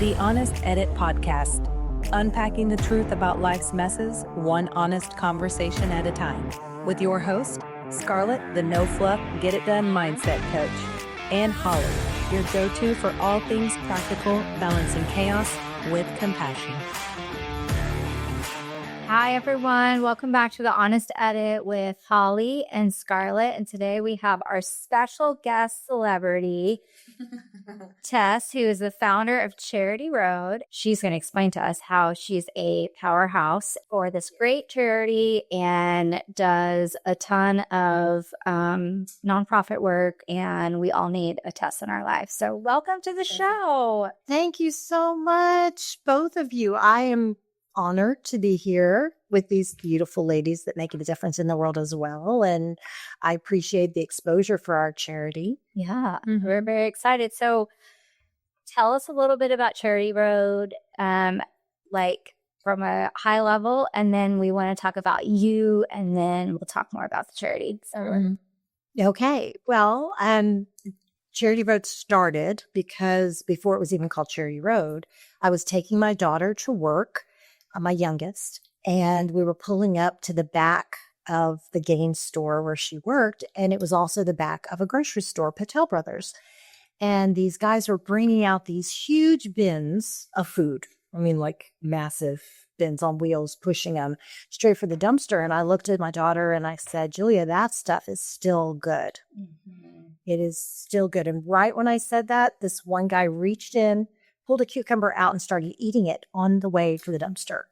the Honest Edit podcast, unpacking the truth about life's messes, one honest conversation at a time, with your host, Scarlett, the no fluff, get it done mindset coach, and Holly, your go-to for all things practical, balancing chaos with compassion. Hi, everyone. Welcome back to the Honest Edit with Holly and Scarlett. And today we have our special guest celebrity, Tess, who is the founder of Charity Road. She's going to explain to us how she's a powerhouse for this great charity and does a ton of nonprofit work. And we all need a Tess in our life. So welcome to the show. Thank you so much, both of you. I am honored to be here with these beautiful ladies that make a difference in the world as well. And I appreciate the exposure for our charity. Yeah, we're very excited. So tell us a little bit about Charity Road, like from a high level, and then we want to talk about you, and then we'll talk more about the charity. So, Okay. Well, Charity Road started because before it was even called Charity Road, I was taking my daughter to work, my youngest, and we were pulling up to the back of the Gaines store where she worked, and it was also the back of a grocery store, Patel Brothers. And these guys were bringing out these huge bins of food. I mean, like massive bins on wheels, pushing them straight for the dumpster. And I looked at my daughter and I said, Julia, that stuff is still good. It is still good. And right when I said that, this one guy reached in, pulled a cucumber out and started eating it on the way to the dumpster.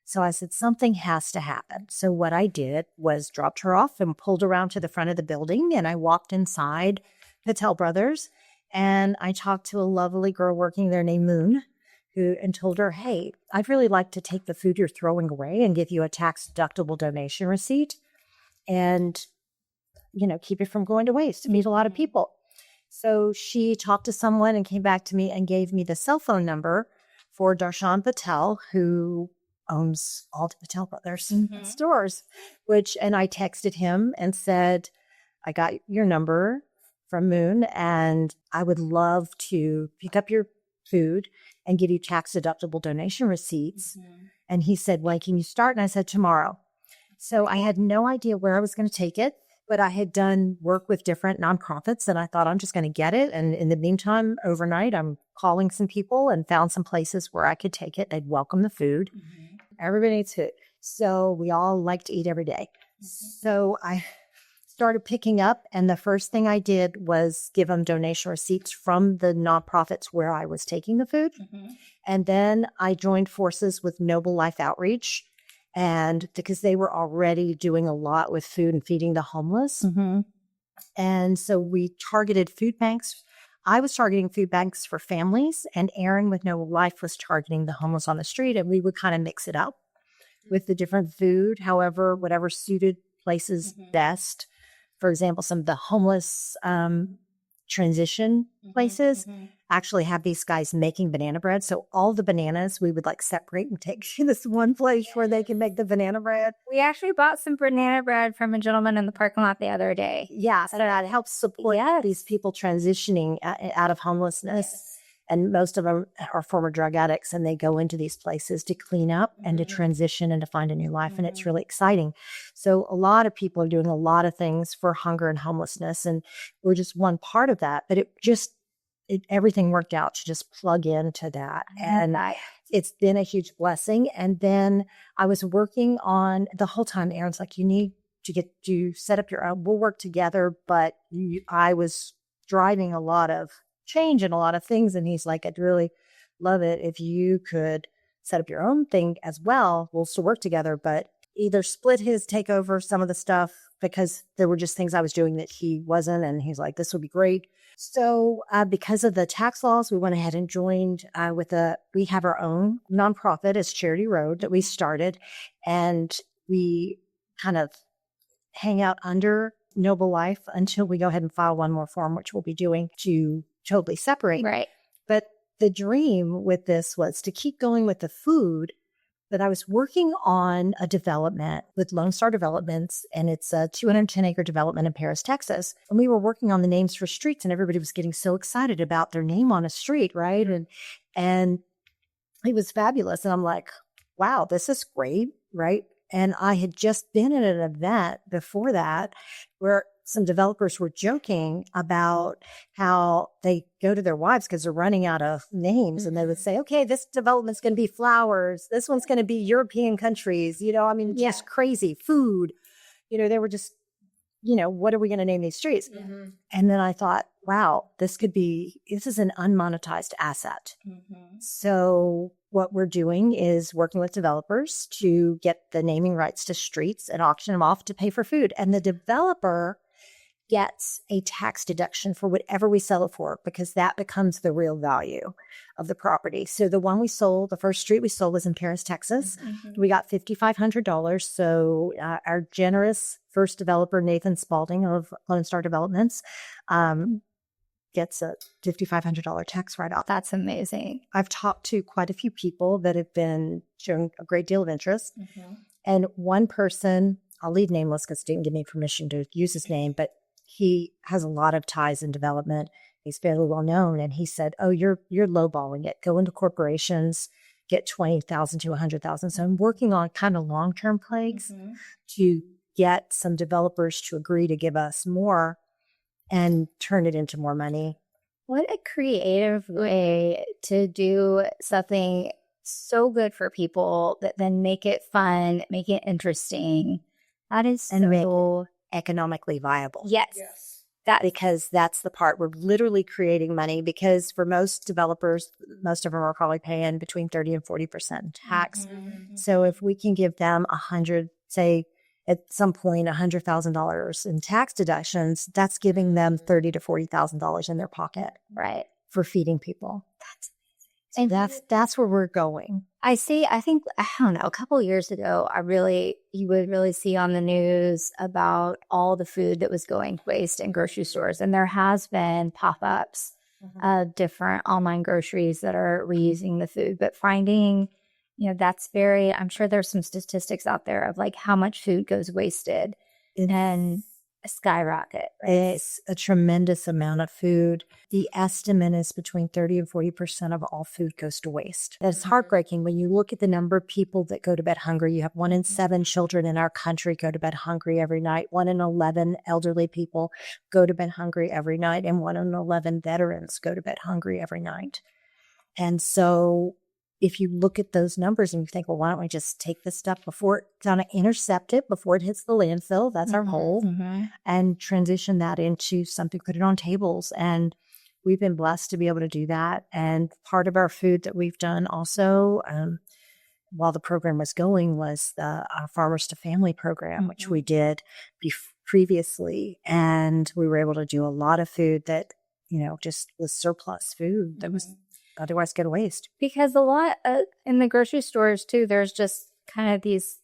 So I said, something has to happen. So what I did was dropped her off and pulled around to the front of the building. And I walked inside Patel Brothers and I talked to a lovely girl working there named Moon, and told her, hey, I'd really like to take the food you're throwing away and give you a tax deductible donation receipt and, keep it from going to waste, to meet a lot of people. So she talked to someone and came back to me and gave me the cell phone number for Darshan Patel, who owns all the Patel Brothers stores, and I texted him and said, I got your number from Moon and I would love to pick up your food and give you tax deductible donation receipts. And he said, when can you start? And I said, tomorrow. So I had no idea where I was going to take it, but I had done work with different nonprofits and I thought I'm just going to get it. And in the meantime, overnight, I'm calling some people and found some places where I could take it. They'd welcome the food. Everybody eats food. So we all like to eat every day. So I started picking up, and the first thing I did was give them donation receipts from the nonprofits where I was taking the food. And then I joined forces with Noble Life Outreach, and because they were already doing a lot with food and feeding the homeless. And so we targeted food banks. I was targeting food banks for families, and Aaron with Noble Life was targeting the homeless on the street, and we would kind of mix it up with the different food, however, whatever suited places best. For example, some of the homeless transition places actually have these guys making banana bread. So all the bananas we would separate and take to this one place where they can make the banana bread. we actually bought some banana bread from a gentleman in the parking lot the other day. Yeah, so that helps support these people transitioning out of homelessness. And most of them are former drug addicts, and they go into these places to clean up and to transition and to find a new life. And it's really exciting. So a lot of people are doing a lot of things for hunger and homelessness, and we're just one part of that. But everything worked out to just plug into that. And it's been a huge blessing. And then I was working on the whole time. Aaron's like, you need to set up your own. We'll work together. But I was driving a lot of change and a lot of things. And he's like, I'd really love it if you could set up your own thing as well. We'll still work together, but either split his take over some of the stuff because there were just things I was doing that he wasn't. And he's like, this would be great. So because of the tax laws, we went ahead and joined we have our own nonprofit as Charity Road that we started. And we kind of hang out under Noble Life until we go ahead and file one more form, which we'll be doing to totally separate. Right. But the dream with this was to keep going with the food, But I was working on a development with Lone Star Developments, and it's a 210-acre development in Paris, Texas. And we were working on the names for streets, and everybody was getting so excited about their name on a street, right? And it was fabulous. And I'm like, wow, this is great, right? And I had just been at an event before that where some developers were joking about how they go to their wives because they're running out of names, and they would say, okay, this development's going to be flowers. This one's going to be European countries. I mean, just crazy food. They were just, what are we going to name these streets? Mm-hmm. And then I thought, wow, this is an unmonetized asset. Mm-hmm. So what we're doing is working with developers to get the naming rights to streets and auction them off to pay for food. And the developer gets a tax deduction for whatever we sell it for, because that becomes the real value of the property. So the first street we sold was in Paris, Texas. Mm-hmm. We got $5,500. So our generous first developer, Nathan Spalding of Lone Star Developments, gets a $5,500 tax write-off. That's amazing. I've talked to quite a few people that have been showing a great deal of interest. Mm-hmm. And one person, I'll leave nameless because he didn't give me permission to use his name, but he has a lot of ties in development. He's fairly well known. And he said, oh, you're lowballing it. Go into corporations, get 20,000 to 100,000. So I'm working on kind of long-term plays to get some developers to agree to give us more and turn it into more money. What a creative way to do something so good for people that then make it fun, make it interesting. That is and make it economically viable. Yes. Because that's the part we're literally creating money, because for most developers, most of them are probably paying between 30 and 40% in tax. Mm-hmm. So if we can give them say at some point $100,000 in tax deductions, that's giving them $30,000 to $40,000 in their pocket, right, for feeding people. That's where we're going. I think, I don't know, a couple of years ago, you would really see on the news about all the food that was going to waste in grocery stores. And there has been pop-ups of different online groceries that are reusing the food, but finding, I'm sure there's some statistics out there of like how much food goes wasted and a skyrocket. Right? It's a tremendous amount of food. The estimate is between 30 and 40% of all food goes to waste. That's heartbreaking when you look at the number of people that go to bed hungry. You have 1 in 7 children in our country go to bed hungry every night. 1 in 11 elderly people go to bed hungry every night. And 1 in 11 veterans go to bed hungry every night. And so if you look at those numbers and you think, well, why don't we just take this stuff intercept it before it hits the landfill? That's our goal. Mm-hmm. And transition that into something, put it on tables. And we've been blessed to be able to do that. And part of our food that we've done also, while the program was going, was our Farmers to Family program, which we did previously. And we were able to do a lot of food that, just was surplus food that was otherwise go to waste. Because a lot in the grocery stores too, there's just kind of these,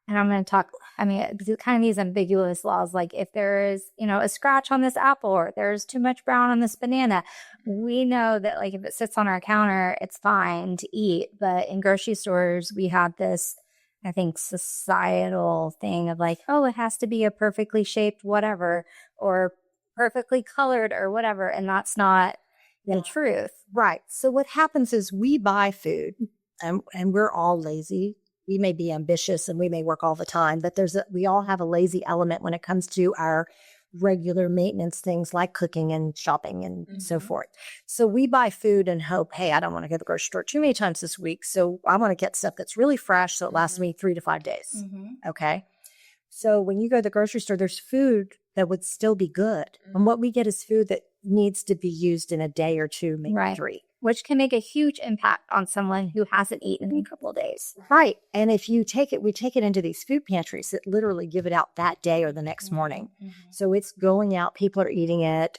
and I'm going to talk, kind of these ambiguous laws. Like if there is, a scratch on this apple, or there's too much brown on this banana, we know that like if it sits on our counter, it's fine to eat. But in grocery stores, we have this, I think, societal thing of like, oh, it has to be a perfectly shaped whatever, or perfectly colored or whatever. And that's not the truth. Right. So what happens is we buy food, and we're all lazy. We may be ambitious and we may work all the time, but we all have a lazy element when it comes to our regular maintenance things like cooking and shopping and so forth. So we buy food and hope, hey, I don't want to go to the grocery store too many times this week, so I want to get stuff that's really fresh so it lasts me 3 to 5 days. Mm-hmm. Okay. So when you go to the grocery store, there's food that would still be good. Mm-hmm. And what we get is food that needs to be used in a day or two, maybe 3. Which can make a huge impact on someone who hasn't eaten in a couple of days. Right. And if you we take it into these food pantries that literally give it out that day or the next morning. Mm-hmm. So it's going out. People are eating it.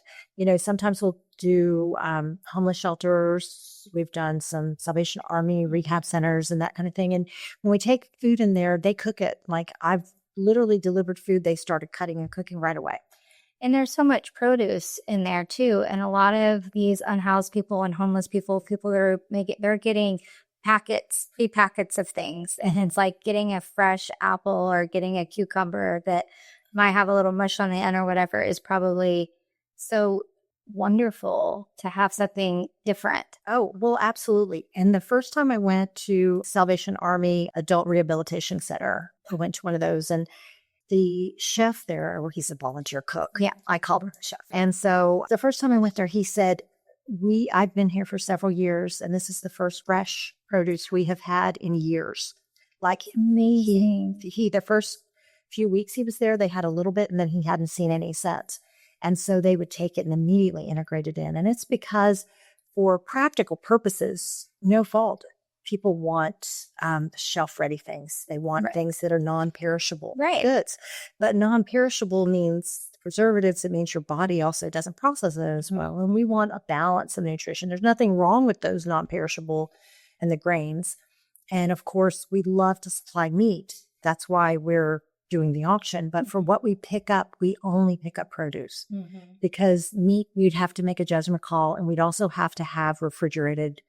Sometimes we'll do homeless shelters. We've done some Salvation Army rehab centers and that kind of thing. And when we take food in there, they cook it. Like I've literally delivered food. They started cutting and cooking right away. And there's so much produce in there too. And a lot of these unhoused people and homeless people that are they're getting big packets of things. And it's like getting a fresh apple or getting a cucumber that might have a little mush on the end or whatever is probably so wonderful to have something different. Oh, well, absolutely. And the first time I went to Salvation Army Adult Rehabilitation Center, I went to one of those, and the chef there, well, he's a volunteer cook. Yeah. I called him a chef. And so the first time I went there, he said, I've been here for several years, and this is the first fresh produce we have had in years. Like, Amazing. the first few weeks he was there, they had a little bit, and then he hadn't seen any since. And so they would take it and immediately integrate it in. And it's because for practical purposes, no fault, people want shelf-ready things. They want things that are non-perishable goods. But non-perishable means preservatives. It means your body also doesn't process it as well. And we want a balance of nutrition. There's nothing wrong with those non-perishable and the grains. And of course, we love to supply meat. That's why we're doing the auction. But for what we pick up, we only pick up produce because meat, we'd have to make a judgment call, and we'd also have to have refrigerated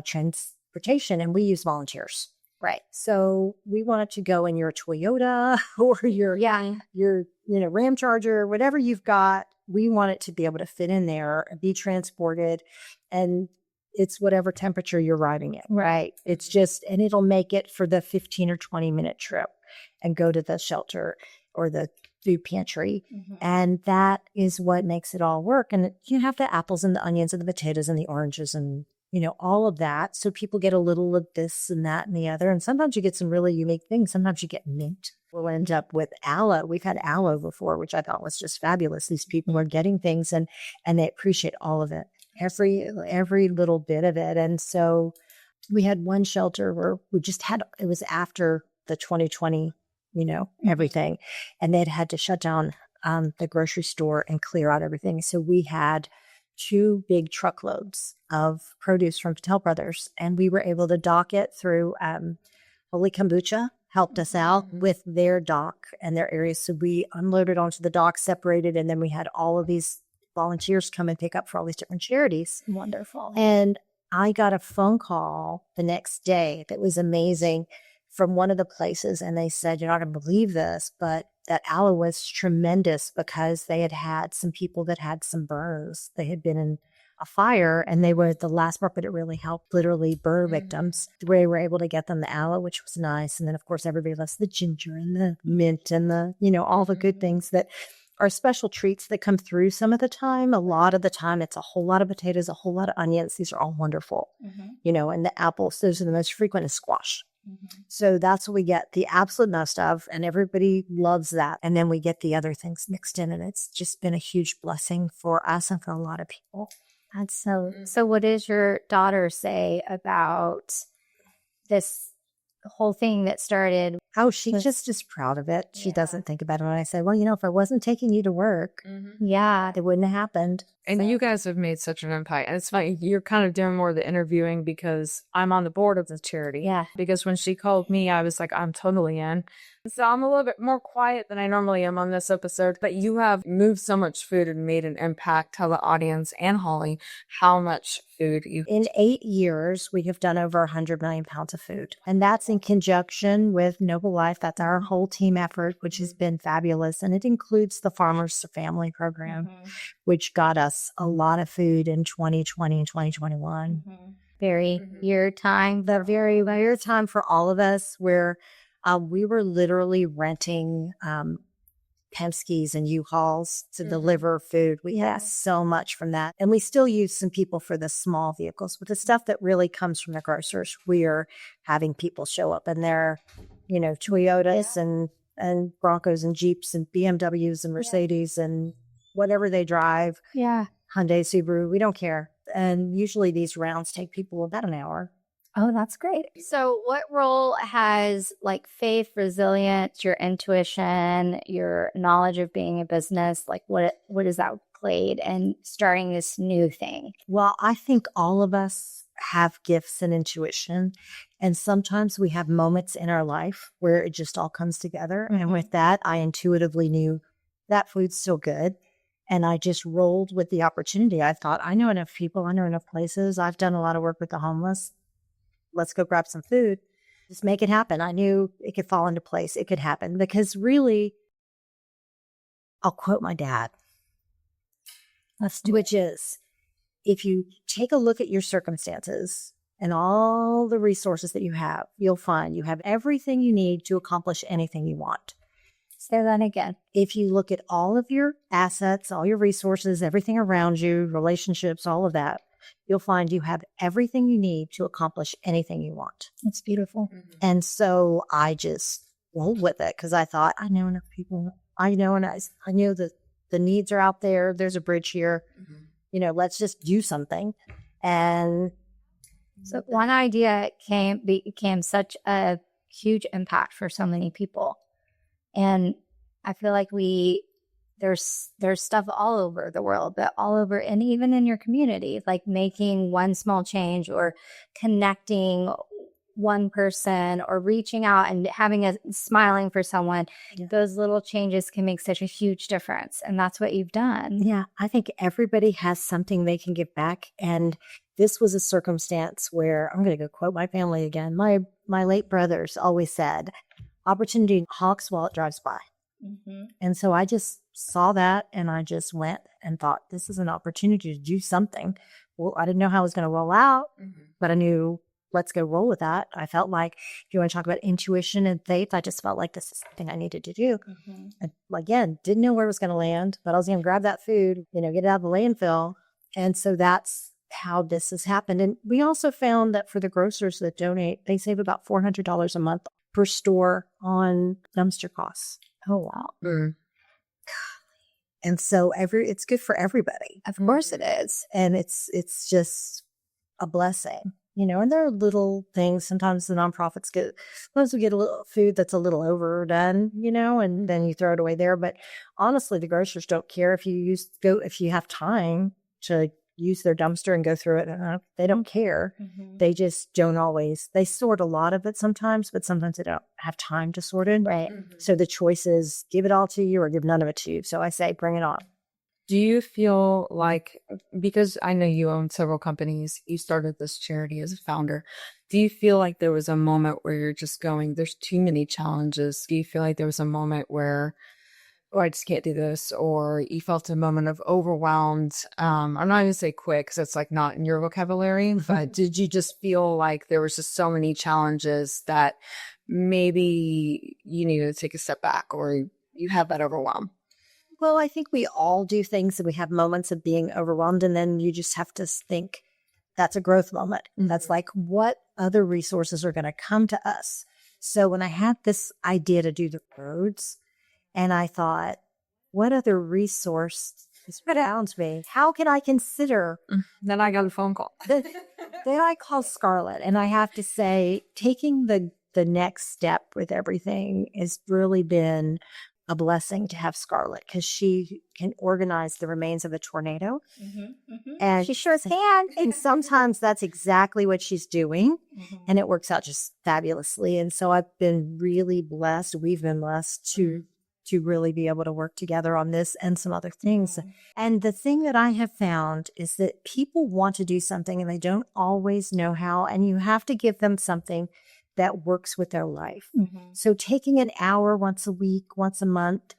transportation, and we use volunteers. Right. So we want it to go in your Toyota or your Ram Charger, whatever you've got. We want it to be able to fit in there and be transported, and it's whatever temperature you're riding it. Right. It's just, and it'll make it for the 15 or 20-minute trip and go to the shelter or the food pantry. And that is what makes it all work. And you have the apples and the onions and the potatoes and the oranges and, all of that. So people get a little of this and that and the other. And sometimes you get some really unique things. Sometimes you get mint. We'll end up with aloe. We've had aloe before, which I thought was just fabulous. These people are getting things and they appreciate all of it. Every little bit of it. And so we had one shelter where we just had, it was after the 2020, everything. And they'd had to shut down the grocery store and clear out everything. So we had 2 big truckloads of produce from Patel Brothers, and we were able to dock it through Holy Kombucha helped us out with their dock and their areas. So we unloaded onto the dock, separated, and then we had all of these volunteers come and pick up for all these different charities. Wonderful. And I got a phone call the next day that was amazing from one of the places. And they said, you're not going to believe this, but that aloe was tremendous because they had some people that had some burns. They had been in a fire and they were at the last part, but it really helped literally burn victims. We were able to get them the aloe, which was nice. And then of course, everybody loves the ginger and the mint and the, all the good things that are special treats that come through some of the time. A lot of the time, it's a whole lot of potatoes, a whole lot of onions. These are all wonderful, and the apples, those are the most frequent, is squash. So that's what we get the absolute most of, and everybody loves that. And then we get the other things mixed in, and it's just been a huge blessing for us and for a lot of people. That's so what does your daughter say about this whole thing that started? Oh, she just is proud of it. She doesn't think about it. When I say, well, if I wasn't taking you to work, it wouldn't have happened. And you guys have made such an impact. And it's funny, you're kind of doing more of the interviewing because I'm on the board of the charity. Yeah. Because when she called me, I was like, I'm totally in. So I'm a little bit more quiet than I normally am on this episode. But you have moved so much food and made an impact. Tell the audience and Holly how much food you... In 8 years, we have done over 100 million pounds of food. And that's in conjunction with Noble Life. That's our whole team effort, which has been fabulous. And it includes the Farmers to Family program, which got us a lot of food in 2020 and 2021. Very year time. The very rare time for all of us where we were literally renting Penskes and U-Hauls to deliver food. We had so much from that. And we still use some people for the small vehicles. But the stuff that really comes from the grocers, we are having people show up in their, Toyotas and Broncos and Jeeps and BMWs and Mercedes and whatever they drive. Yeah. Hyundai, Subaru, we don't care. And usually these rounds take people about an hour. Oh, that's great. So what role has faith, resilience, your intuition, your knowledge of being a business, what has that played in starting this new thing? Well, I think all of us have gifts and intuition. And sometimes we have moments in our life where it just all comes together. And with that, I intuitively knew that food's still good. And I just rolled with the opportunity. I thought, I know enough people, I know enough places. I've done a lot of work with the homeless. let's go grab some food. Just make it happen. I knew it could fall into place. It could happen because really, I'll quote my dad, which is, if you take a look at your circumstances and all the resources that you have, you'll find you have everything you need to accomplish anything you want. Say that again. If you look at all of your assets, all your resources, everything around you, relationships, all of that, you'll find you have everything you need to accomplish anything you want. It's beautiful. And so I just rolled with it because I thought, I know enough people. I know, and I knew that the needs are out there. There's a bridge here. Let's just do something. And so one idea became such a huge impact for so many people. And I feel like there's stuff all over the world, but all over, and even in your community, like making one small change or connecting one person or reaching out and smiling for someone. Yeah. Those little changes can make such a huge difference. And that's what you've done. Yeah. I think everybody has something they can give back. And this was a circumstance where I'm going to go quote my family again. My late brothers always said, opportunity honks while it drives by. And so I just saw that and I just went and thought, this is an opportunity to do something. Well, I didn't know how it was going to roll out, but I knew, let's go roll with that. I felt like, if you want to talk about intuition and faith, I just felt like this is something I needed to do. And again, didn't know where it was going to land, but I was going to grab that food, get it out of the landfill. And so that's how this has happened. And we also found that for the grocers that donate, they save about $400 a month per store on dumpster costs. Oh, wow. And so it's good for everybody. Of course it is. And it's just a blessing, and there are little things. Sometimes the nonprofits we get a little food that's a little overdone, and then you throw it away there. But honestly, the grocers don't care if you have time to use their dumpster and go through it. They don't care. They just don't always. They sort a lot of it sometimes, but sometimes they don't have time to sort it. Right. So the choice is give it all to you or give none of it to you. So I say, bring it on. Do you feel like, because I know you own several companies, you started this charity as a founder, do you feel like there was a moment where you're just going, there's too many challenges? Do you feel like there was a moment where, I just can't do this, or you felt a moment of overwhelmed? I'm not going to say quit because it's like not in your vocabulary, but did you just feel like there was just so many challenges that maybe you needed to take a step back, or you had that overwhelm? Well, I think we all do things and we have moments of being overwhelmed, and then you just have to think that's a growth moment. That's like, what other resources are going to come to us? So when I had this idea to do the roads, and I thought, what other resource is around me? How can I consider? Then I got a phone call. Then I called Scarlett, and I have to say, taking the next step with everything has really been a blessing to have Scarlett, because she can organize the remains of a tornado. And she sure can. And sometimes that's exactly what she's doing. And it works out just fabulously. And so I've been really blessed. We've been blessed to really be able to work together on this and some other things. And the thing that I have found is that people want to do something and they don't always know how, and you have to give them something that works with their life. So taking an hour once a week, once a month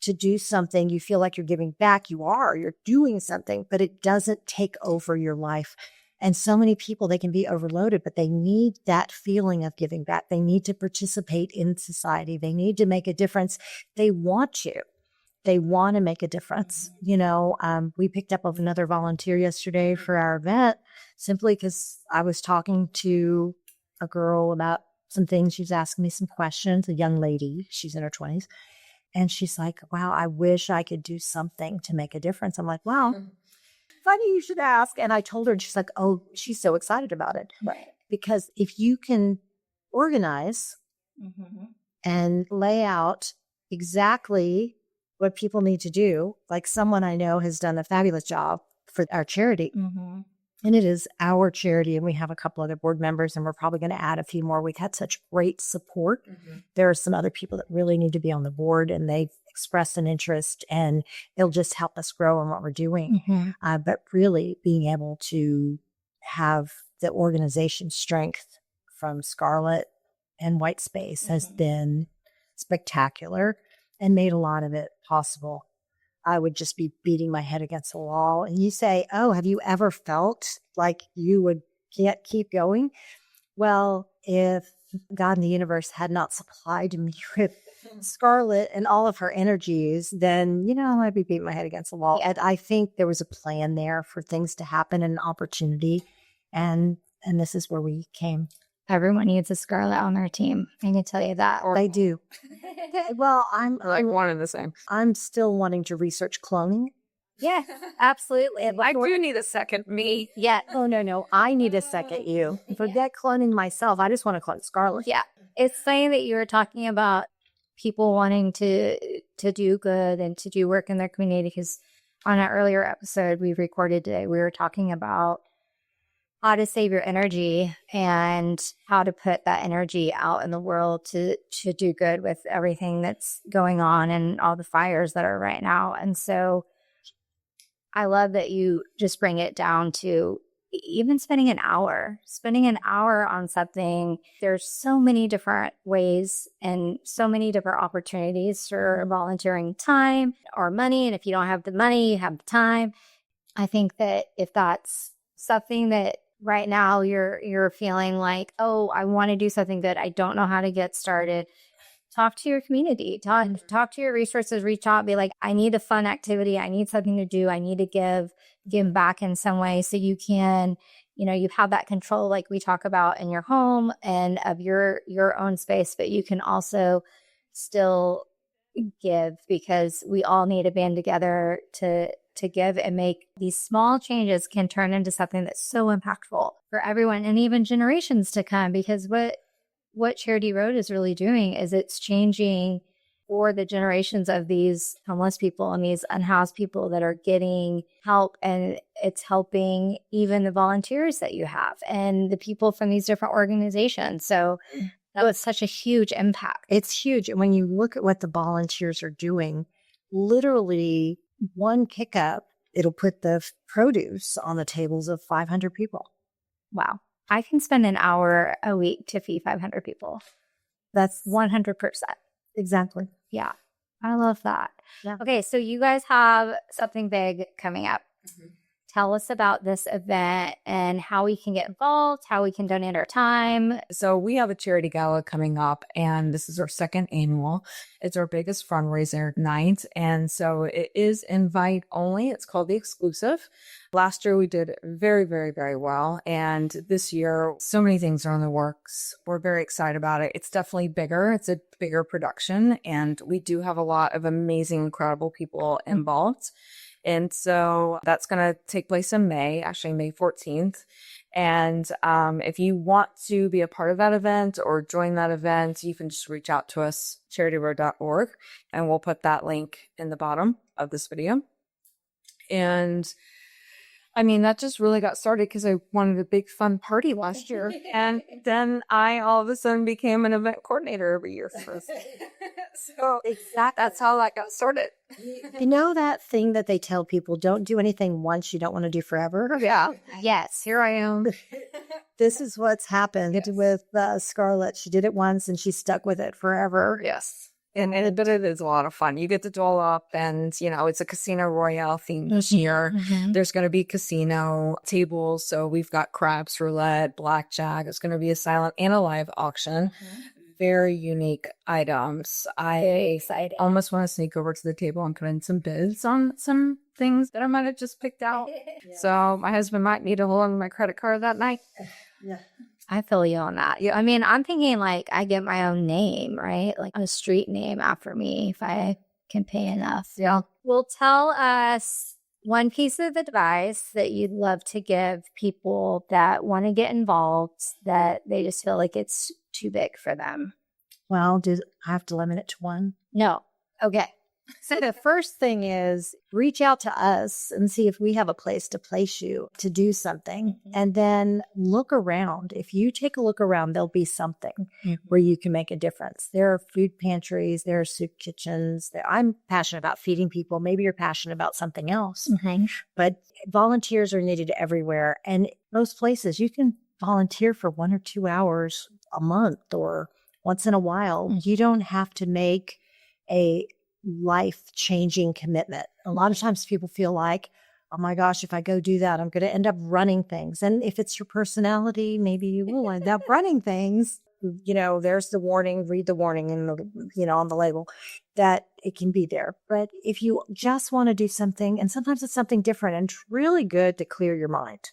to do something, you feel like you're giving back. You're doing something, but it doesn't take over your life. And so many people, they can be overloaded, but they need that feeling of giving back. They need to participate in society. They need to make a difference. They want to. They want to make a difference. We picked up another volunteer yesterday for our event simply because I was talking to a girl about some things. She was asking me some questions, a young lady. She's in her 20s. And she's like, wow, I wish I could do something to make a difference. I'm like, wow. Funny you should ask. And I told her, and she's like, oh, she's so excited about it. Right. Because if you can organize and lay out exactly what people need to do, like someone I know has done a fabulous job for our charity. And it is our charity, and we have a couple other board members, and we're probably going to add a few more. We've had such great support. There are some other people that really need to be on the board, and they've expressed an interest, and it'll just help us grow in what we're doing. But really being able to have the organization strength from Scarlett and White Space has been spectacular and made a lot of it possible. I would just be beating my head against the wall. And you say, oh, have you ever felt like you can't keep going? Well, if God and the universe had not supplied me with Scarlett and all of her energies, then, I'd be beating my head against the wall. And I think there was a plan there for things to happen and an opportunity. And this is where we came. Everyone needs a Scarlett on their team. I can tell you that. They do. Well, I'm like one and the same. I'm still wanting to research cloning. Yeah, absolutely. I do need a second me. Yeah. Oh, no. I need a second you. Forget cloning myself. I just want to clone Scarlett. Yeah. It's funny that you were talking about people wanting to do good and to do work in their community, because on an earlier episode we recorded today, we were talking about how to save your energy and how to put that energy out in the world to do good with everything that's going on and all the fires that are right now. And so I love that you just bring it down to even spending an hour on something. There's so many different ways and so many different opportunities for volunteering time or money. And if you don't have the money, you have the time. I think that if that's something that right now you're feeling like, oh, I want to do something good, I don't know how to get started, talk to your community, talk to your resources, reach out, be like, I need a fun activity. I need something to do. I need to give back in some way, so you can, you have that control like we talk about in your home and of your own space, but you can also still give, because we all need to band together to give and make these small changes can turn into something that's so impactful for everyone and even generations to come. Because what Charity Road is really doing is it's changing for the generations of these homeless people and these unhoused people that are getting help. And it's helping even the volunteers that you have and the people from these different organizations. So that was such a huge impact. It's huge. And when you look at what the volunteers are doing, literally one pickup, it'll put the produce on the tables of 500 people. Wow. I can spend an hour a week to feed 500 people. That's 100%. Exactly. Yeah. I love that. Yeah. Okay. So you guys have something big coming up. Mm-hmm. Tell us about this event and how we can get involved, how we can donate our time. So we have a charity gala coming up, and this is our second annual. It's our biggest fundraiser night. And so it is invite only. It's called The Exclusive. Last year we did very, very, very well. And this year, so many things are in the works. We're very excited about it. It's definitely bigger. It's a bigger production. And we do have a lot of amazing, incredible people involved. And so that's going to take place in May, actually May 14th. And if you want to be a part of that event or join that event, you can just reach out to us, charityroad.org, and we'll put that link in the bottom of this video. And I mean, that just really got started because I wanted a big fun party last year. And then I all of a sudden became an event coordinator every year for us. So exactly, that's how that got started. You know that thing that they tell people, don't do anything once you don't want to do forever? Yeah. Yes, here I am. This is what's happened with Scarlett. She did it once and she stuck with it forever. Yes. But it is a lot of fun. You get to doll up, and it's a Casino Royale theme this year. Mm-hmm. There's going to be casino tables. So we've got craps, roulette, blackjack. It's going to be a silent and a live auction. Mm-hmm. Very unique items. I almost want to sneak over to the table and put in some bids on some things that I might have just picked out. Yeah. So my husband might need to hold on to my credit card that night. Yeah. I feel you on that. I mean, I'm thinking like I get my own name, right? Like a street name after me if I can pay enough. Yeah. Well, tell us one piece of advice that you'd love to give people that want to get involved, that they just feel like it's too big for them. Well, do I have to limit it to one? No. Okay. So the first thing is reach out to us and see if we have a place to place you to do something. Mm-hmm. And then look around. If you take a look around, there'll be something where you can make a difference. There are food pantries, there are soup kitchens. I'm passionate about feeding people. Maybe you're passionate about something else. Mm-hmm. But volunteers are needed everywhere. And most places you can volunteer for 1 or 2 hours a month or once in a while. You don't have to make a life-changing commitment. A lot of times people feel like, oh my gosh, if I go do that, I'm going to end up running things. And if it's your personality, maybe you will end up running things. There's the warning, read the warning on the label that it can be there. But if you just want to do something, and sometimes it's something different and it's really good to clear your mind.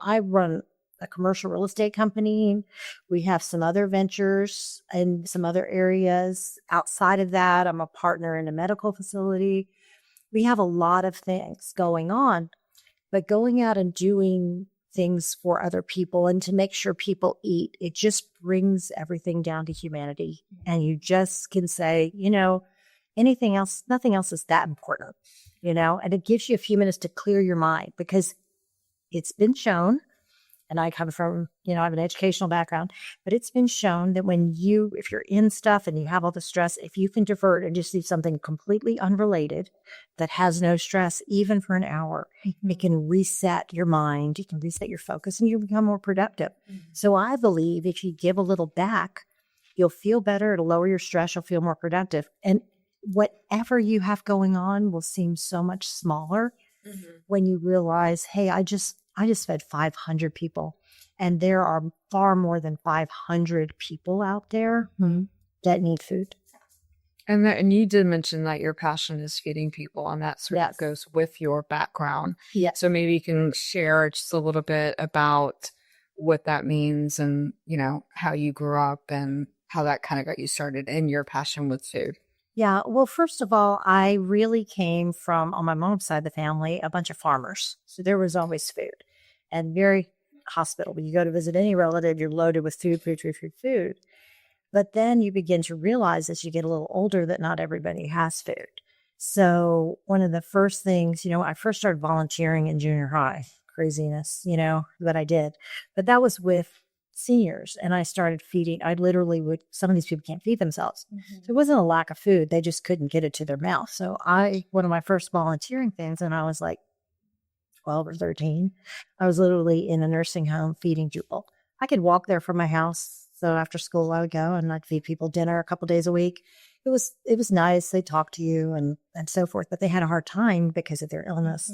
I run a commercial real estate company. We have some other ventures in some other areas. Outside of that, I'm a partner in a medical facility. We have a lot of things going on, but going out and doing things for other people and to make sure people eat, it just brings everything down to humanity. And you just can say, anything else, nothing else is that important, and it gives you a few minutes to clear your mind because it's been shown. And I come from, I have an educational background, but it's been shown that if you're in stuff and you have all the stress, if you can divert and just do something completely unrelated that has no stress, even for an hour, it can reset your mind, you can reset your focus, and you become more productive. So I believe if you give a little back, you'll feel better, it'll lower your stress, you'll feel more productive. And whatever you have going on will seem so much smaller when you realize, hey, I just fed 500 people, and there are far more than 500 people out there that need food. And you did mention that your passion is feeding people, and that sort of goes with your background. Yeah. So maybe you can share just a little bit about what that means and, how you grew up and how that kind of got you started in your passion with food. Yeah. Well, first of all, I really came from, on my mom's side of the family, a bunch of farmers. So there was always food and very hospitable. When you go to visit any relative, you're loaded with food. But then you begin to realize as you get a little older that not everybody has food. So one of the first things, I first started volunteering in junior high. Craziness, that I did. But that was with seniors, and I started feeding. I literally some of these people can't feed themselves. So it wasn't a lack of food. They just couldn't get it to their mouth. So one of my first volunteering things, and I was like 12 or 13, I was literally in a nursing home feeding people. I could walk there from my house. So after school, I would go and I'd feed people dinner a couple days a week. It was nice. They talked to you and so forth, but they had a hard time because of their illness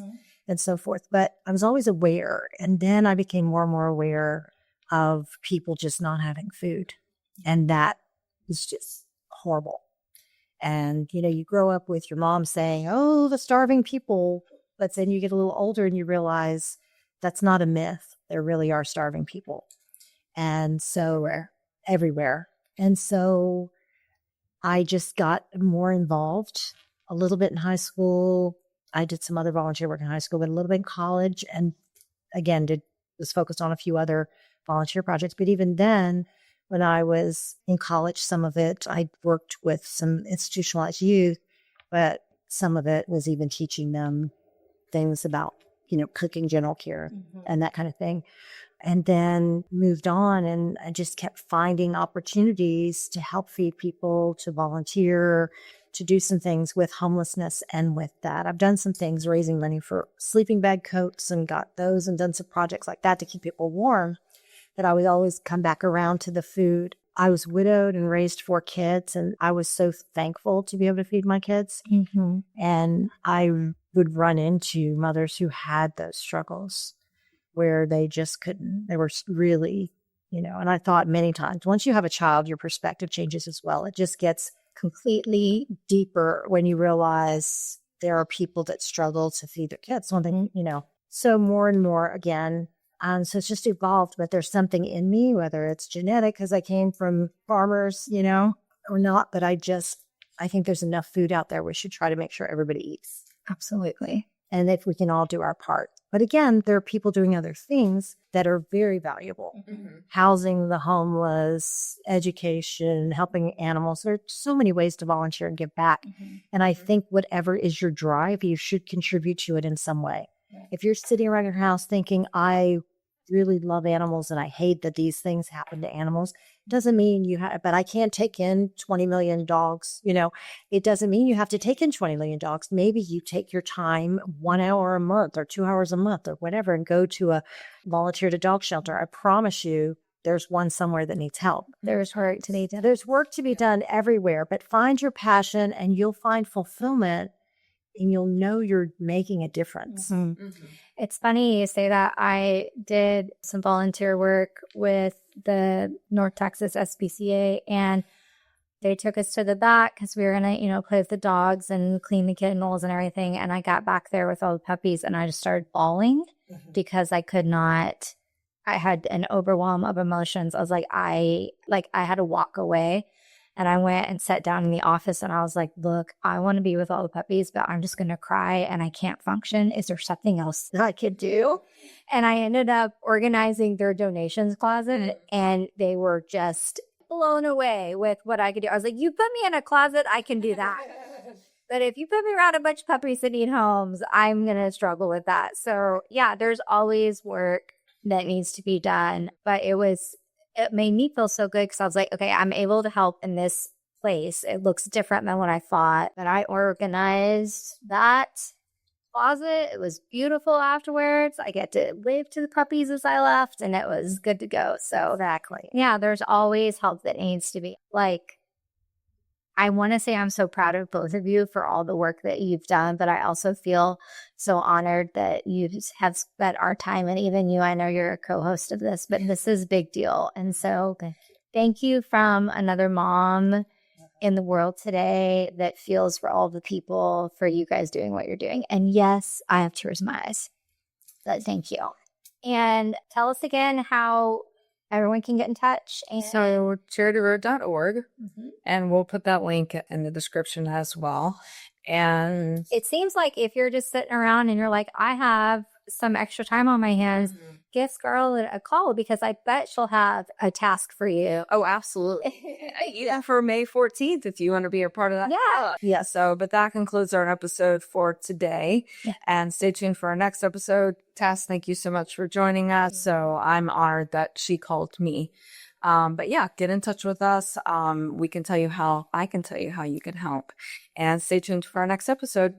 and so forth. But I was always aware. And then I became more and more aware of people just not having food. And that is just horrible. And, you grow up with your mom saying, oh, the starving people. But then you get a little older and you realize that's not a myth. There really are starving people. And so everywhere. And so I just got more involved a little bit in high school. I did some other volunteer work in high school, but a little bit in college. And again, was focused on a few other volunteer projects. But even then, when I was in college, some of it, I worked with some institutionalized youth, but some of it was even teaching them things about, cooking, general care, and that kind of thing. And then moved on, and I just kept finding opportunities to help feed people, to volunteer, to do some things with homelessness. And with that, I've done some things raising money for sleeping bag coats and got those and done some projects like that to keep people warm. But I would always come back around to the food. I was widowed and raised 4 kids, and I was so thankful to be able to feed my kids. And I would run into mothers who had those struggles where they just couldn't. They were really, and I thought many times, once you have a child, your perspective changes as well. It just gets completely deeper when you realize there are people that struggle to feed their kids. Something, so more and more again. So it's just evolved, but there's something in me, whether it's genetic because I came from farmers, or not. But I think there's enough food out there. We should try to make sure everybody eats. Absolutely. And if we can all do our part. But again, there are people doing other things that are very valuable. Housing the homeless, education, helping animals. There are so many ways to volunteer and give back. And I think whatever is your drive, you should contribute to it in some way. If you're sitting around your house thinking, I really love animals and I hate that these things happen to animals. Doesn't mean you have, but I can't take in 20 million dogs. It doesn't mean you have to take in 20 million dogs. Maybe you take your time 1 hour a month or 2 hours a month or whatever and go to a volunteer to dog shelter. I promise you, there's one somewhere that needs help. There's work to be done. There's work to be done everywhere, but find your passion and you'll find fulfillment and you'll know you're making a difference. It's funny you say that. I did some volunteer work with the North Texas SPCA, and they took us to the back because we were going to, play with the dogs and clean the kennels and everything. And I got back there with all the puppies and I just started bawling because I could not. I had an overwhelm of emotions. I was I had to walk away. And I went and sat down in the office and I was like, look, I want to be with all the puppies, but I'm just going to cry and I can't function. Is there something else that I could do? And I ended up organizing their donations closet and they were just blown away with what I could do. I was like, you put me in a closet, I can do that. But if you put me around a bunch of puppies that need homes, I'm going to struggle with that. So yeah, there's always work that needs to be done. But it made me feel so good because I was like, okay, I'm able to help in this place. It looks different than what I thought. But I organized that closet. It was beautiful afterwards. I get to wave to the puppies as I left, and it was good to go. So Exactly. yeah, there's always help that needs to be. I want to say I'm so proud of both of you for all the work that you've done, but I also feel so honored that you have spent our time, and even you, I know you're a co-host of this, but this is a big deal. And so thank you from another mom in the world today that feels for all the people, for you guys doing what you're doing. And yes, I have tears in my eyes, but thank you. And tell us again how everyone can get in touch. And So charityroad.org, and we'll put that link in the description as well. And it seems like if you're just sitting around and you're like, I have some extra time on my hands, give Scarlett a call because I bet she'll have a task for you. oh, absolutely. Yeah, for May 14th, if you want to be a part of that. Yeah. Yeah. So, but that concludes our episode for today. Yeah. And stay tuned for our next episode. Tess, thank you so much for joining us. So I'm honored that she called me. But yeah, get in touch with us. I can tell you how you can help. And stay tuned for our next episode.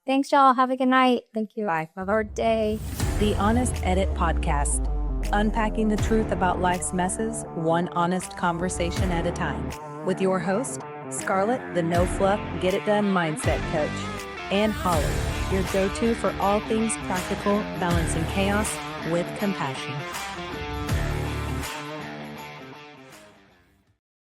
Thanks, y'all. Have a good night. Thank you. Bye. Have our day. The Honest Edit Podcast. Unpacking the truth about life's messes, one honest conversation at a time. With your host, Scarlett, the no fluff, get it done mindset coach, and Holli, your go-to for all things practical, balancing chaos with compassion.